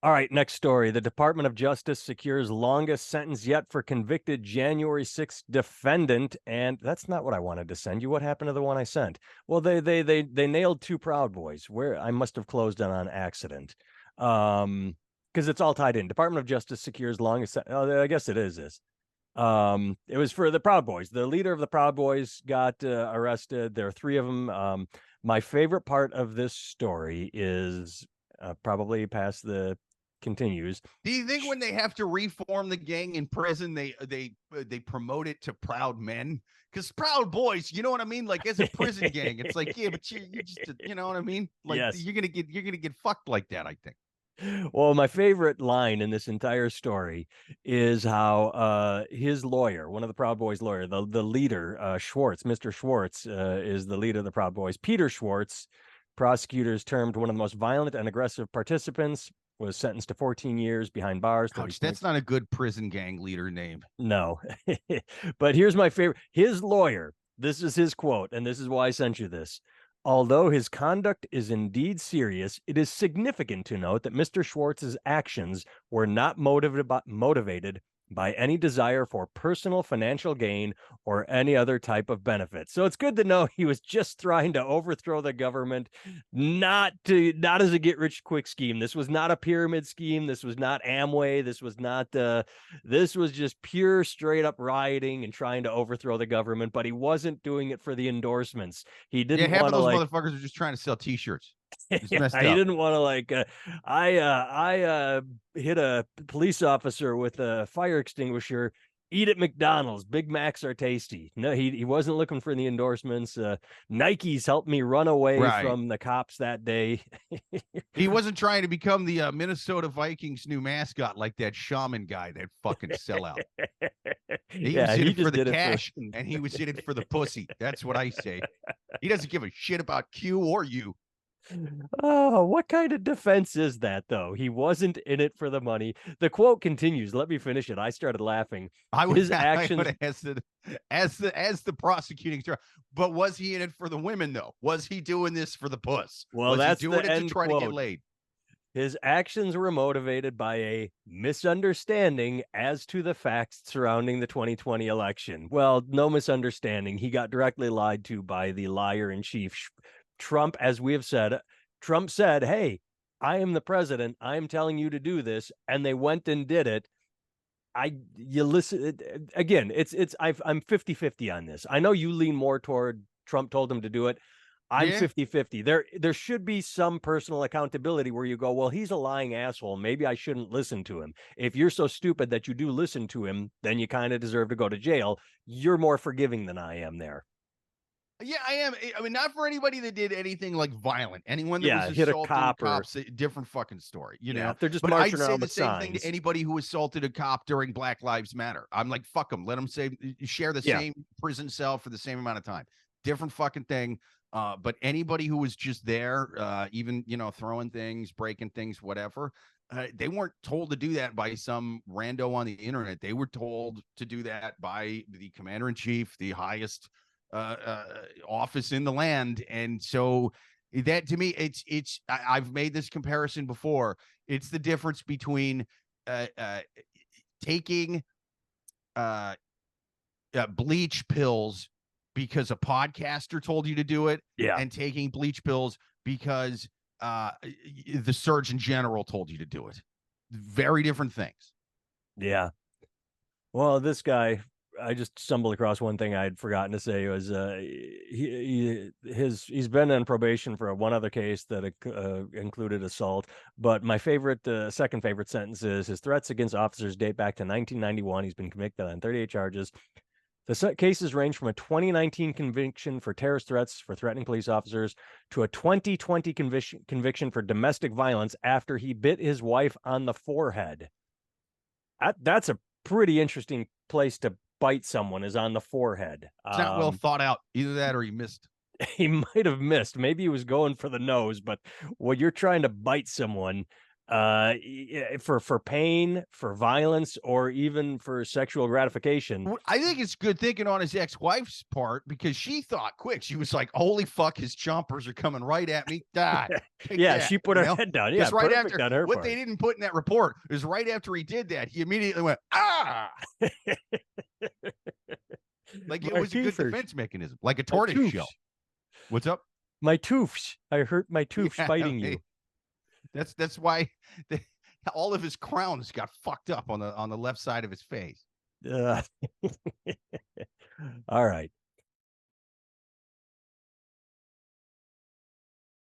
All right, next story. The Department of Justice secures longest sentence yet for convicted January 6th defendant. And that's not what I wanted to send you. What happened to the one I sent? Well, they nailed two Proud Boys where I must have closed on accident. Because it's all tied in. Department of Justice secures longest. Oh, I guess it is this. It was for the Proud Boys. The leader of the Proud Boys got arrested. There are three of them. My favorite part of this story is probably past the continues. Do you think when they have to reform the gang in prison, they promote it to Proud Men? Because Proud Boys, you know what I mean? Like as a prison gang, it's like, yeah, but you just, you know what I mean? Like Yes. you're gonna get fucked like that. I think. Well, my favorite line in this entire story is how his lawyer, one of the Proud Boys lawyer, the leader, Schwartz, Mr. Schwartz, is the leader of the Proud Boys. Peter Schwartz, prosecutors termed one of the most violent and aggressive participants, was sentenced to 14 years behind bars. Ouch, that's not a good prison gang leader name. No. But here's my favorite. His lawyer, this is his quote, and this is why I sent you this. Although his conduct is indeed serious, it is significant to note that Mr. Schwartz's actions were not motivated by any desire for personal financial gain or any other type of benefit. So it's good to know he was just trying to overthrow the government, not as a get rich quick scheme. This was not a pyramid scheme. This was not Amway. This was not this was just pure straight up rioting and trying to overthrow the government, but he wasn't doing it for the endorsements. He didn't half want of to those like motherfuckers are just trying to sell T-shirts. It's yeah, messed he up. didn't want to like I hit a police officer with a fire extinguisher. Eat at McDonald's. Big Macs are tasty. No, he wasn't looking for the endorsements. Nike's helped me run away Right. from the cops that day. He wasn't trying to become the Minnesota Vikings new mascot like that shaman guy, that fucking sellout. He was Yeah, in he it for just the did it for cash and he was in it for the pussy. That's what I say. He doesn't give a shit about Q or you. Oh, what kind of defense is that, though? He wasn't in it for the money. The quote continues. Let me finish it. I started laughing. I His would actions. have asked it as the prosecuting attorney. But was he in it for the women though? Was he doing this for the puss? Well, Was he that's doing the it to end try to get quote. laid? His actions were motivated by a misunderstanding as to the facts surrounding the 2020 election. Well, no misunderstanding. He got directly lied to by the liar in chief, Trump, as we have said. Trump said, "Hey, I am the president. I am telling you to do this," and they went and did it. You listen again. I'm 50-50 on this. I know you lean more toward Trump told him to do it. I'm Yeah. 50-50. There should be some personal accountability where you go, well, he's a lying asshole. Maybe I shouldn't listen to him. If you're so stupid that you do listen to him, then you kind of deserve to go to jail. You're more forgiving than I am there. Yeah, I am. I mean, not for anybody that did anything like violent. Anyone that was Yeah, hit a assaulting cop or cops, a different fucking story, you yeah, know. if they're just But I'd marching say around the with same thing to signs. anybody who assaulted a cop during Black Lives Matter. I'm like, fuck them. Let them share the Yeah. same prison cell for the same amount of time. Different fucking thing. But anybody who was just there, even throwing things, breaking things, whatever, they weren't told to do that by some rando on the internet. They were told to do that by the commander in chief, the highest office in the land. And so that to me, I've made this comparison before. It's the difference between taking bleach pills because a podcaster told you to do it, Yeah. and taking bleach pills because the Surgeon General told you to do it. Very different things. Yeah. Well, this guy, I just stumbled across one thing I'd forgotten to say was he's been on probation for one other case that included assault. But my favorite, second favorite sentence is his threats against officers date back to 1991. He's been convicted on 38 charges. The cases range from a 2019 conviction for terrorist threats for threatening police officers to a 2020 conviction for domestic violence after he bit his wife on the forehead. That's a pretty interesting place to bite someone, is on the forehead. It's not well thought out. Either that or he missed. He might have missed. Maybe he was going for the nose, but when you're trying to bite someone, for pain, for violence, or even for sexual gratification. I think it's good thinking on his ex-wife's part, because she thought quick. She was like, holy fuck, his chompers are coming right at me. Die. Yeah, she put her head down. Yeah, right perfect after on her what part. they didn't put in that report is right after he did that, he immediately went, ah. Like it was a good defense mechanism, like a tortoise shell. What's up? My toofs. I hurt my toofs fighting you. That's why all of his crowns got fucked up on the left side of his face. All right.